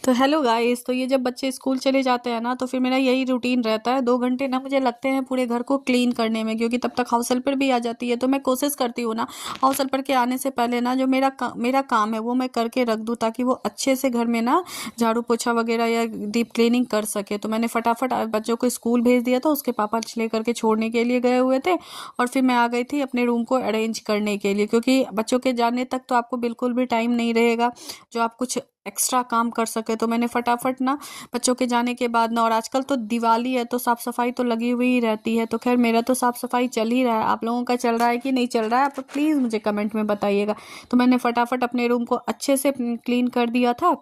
तो hello guys. तो ये जब बच्चे स्कूल चले जाते हैं ना तो फिर मेरा यही रूटीन रहता है। 2 घंटे ना मुझे लगते हैं पूरे घर को क्लीन करने में, क्योंकि तब तक हाउस हेल्पर भी आ जाती है। तो मैं कोशिश करती हूँ ना हाउस हेल्पर के आने से पहले ना जो मेरा काम है वो मैं करके रख दूँ, ताकि वो अच्छे से घर में ना झाड़ू पोछा वगैरह या डीप क्लीनिंग कर सके। तो मैंने फटाफट आज बच्चों को स्कूल भेज दिया था, उसके पापा ले करके छोड़ने के लिए गए हुए थे, और फिर मैं आ गई थी अपने रूम को अरेंज करने के लिए, क्योंकि बच्चों के जाने तक तो आपको बिल्कुल भी टाइम नहीं रहेगा जो आप कुछ एक्स्ट्रा काम कर सके। तो मैंने फटाफट ना बच्चों के जाने के बाद ना, और आजकल तो दिवाली है तो साफ सफाई तो लगी हुई ही रहती है। तो खैर मेरा तो साफ सफाई चल ही रहा है। आप लोगों का चल रहा है कि नहीं चल रहा है, आप प्लीज़ मुझे कमेंट में बताइएगा। तो मैंने फटाफट अपने रूम को अच्छे से क्लीन कर दिया था।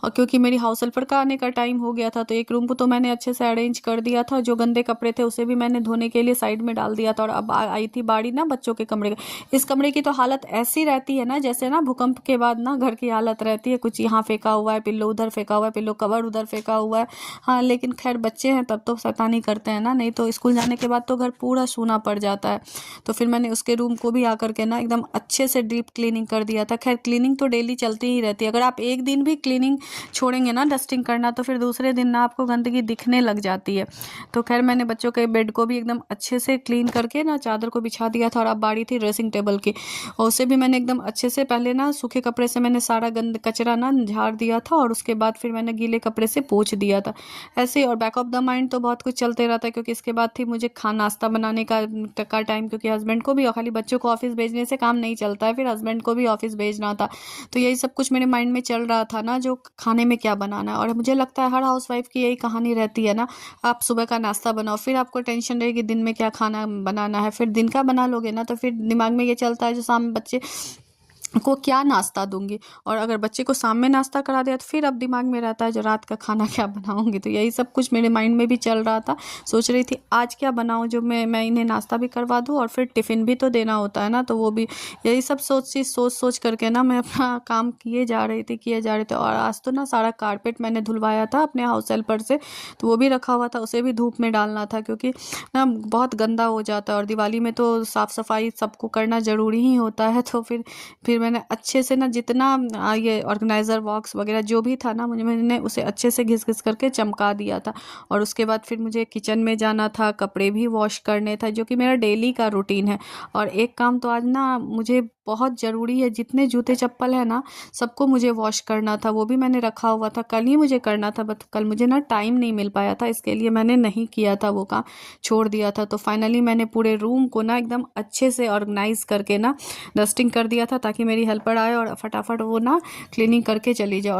और क्योंकि मेरी हाउस हेल्पर का आने का टाइम हो गया था, तो एक रूम को तो मैंने अच्छे से अरेंज कर दिया था। जो गंदे कपड़े थे उसे भी मैंने धोने के लिए साइड में डाल दिया था। और अब आई थी बारी ना बच्चों के कमरे का। इस कमरे की तो हालत ऐसी रहती है ना जैसे ना भूकंप के बाद ना घर की हालत रहती है, कुछ यहाँ फेंका हुआ है, पिल्लो उधर फेंका हुआ है, पिल्लो कवर उधर फेंका हुआ है। हाँ, लेकिन खैर बच्चे हैं तब तो शैतानी करते हैं ना, नहीं तो स्कूल जाने के बाद तो घर पूरा सूना पड़ जाता है। तो फिर मैंने उसके रूम को भी आकर के ना एकदम अच्छे से डीप क्लीनिंग कर दिया था। खैर क्लीनिंग तो डेली चलती ही रहती है। अगर आप एक दिन भी क्लीनिंग छोड़ेंगे ना डस्टिंग करना, तो फिर दूसरे दिन ना आपको गंदगी दिखने लग जाती है। तो खैर मैंने बच्चों के बेड को भी एकदम अच्छे से क्लीन करके ना चादर को बिछा दिया था। और अब बारी थी ड्रेसिंग टेबल की, और उसे भी मैंने एकदम अच्छे से पहले ना सूखे कपड़े से मैंने सारा गंद कचरा ना झाड़ दिया था, और उसके बाद फिर मैंने गीले कपड़े से पोंछ दिया था ऐसे ही। और बैक ऑफ द माइंड तो बहुत कुछ चलते रहता है, क्योंकि इसके बाद थी मुझे नाश्ता बनाने का टाइम, क्योंकि हस्बैंड को भी, और खाली बच्चों को ऑफिस भेजने से काम नहीं चलता है, फिर हस्बैंड को भी ऑफिस भेजना था। तो यही सब कुछ मेरे माइंड में चल रहा था ना, जो खाने में क्या बनाना है। और मुझे लगता है हर हाउसवाइफ की यही कहानी रहती है ना। आप सुबह का नाश्ता बनाओ, फिर आपको टेंशन रहेगी दिन में क्या खाना बनाना है, फिर दिन का बना लोगे ना तो फिर दिमाग में ये चलता है जो शाम में बच्चे को क्या नाश्ता दूंगी। और अगर बच्चे को शाम में नाश्ता करा दिया तो फिर अब दिमाग में रहता है जो रात का खाना क्या बनाऊंगी। तो यही सब कुछ मेरे माइंड में भी चल रहा था। सोच रही थी आज क्या बनाऊं जो मैं इन्हें नाश्ता भी करवा दूं, और फिर टिफ़िन भी तो देना होता है ना, तो वो भी यही सब सोच सोच करके ना मैं अपना काम किए जा रहे थे। और आज तो ना सारा कारपेट मैंने धुलवाया था अपने हाउस हेल्पर से, तो वो भी रखा हुआ था, उसे भी धूप में डालना था, क्योंकि ना बहुत गंदा हो जाता है। और दिवाली में तो साफ़ सफाई सबको करना ज़रूरी ही होता है। तो फिर मैंने अच्छे से ना जितना ये ऑर्गेनाइज़र बॉक्स वगैरह जो भी था ना, मैंने उसे अच्छे से घिस घिस करके चमका दिया था। और उसके बाद फिर मुझे किचन में जाना था, कपड़े भी वॉश करने था, जो कि मेरा डेली का रूटीन है। और एक काम तो आज ना मुझे बहुत ज़रूरी है, जितने जूते चप्पल है ना सबको मुझे वॉश करना था, वो भी मैंने रखा हुआ था, कल ही मुझे करना था, बट कल मुझे ना टाइम नहीं मिल पाया था, इसके लिए मैंने नहीं किया था वो काम, छोड़ दिया था। तो फाइनली मैंने पूरे रूम को ना एकदम अच्छे से ऑर्गेनाइज करके ना डस्टिंग कर दिया था, ताकि मेरी हेल्पर आए और फटाफट वो ना क्लीनिंग करके चली जाए। और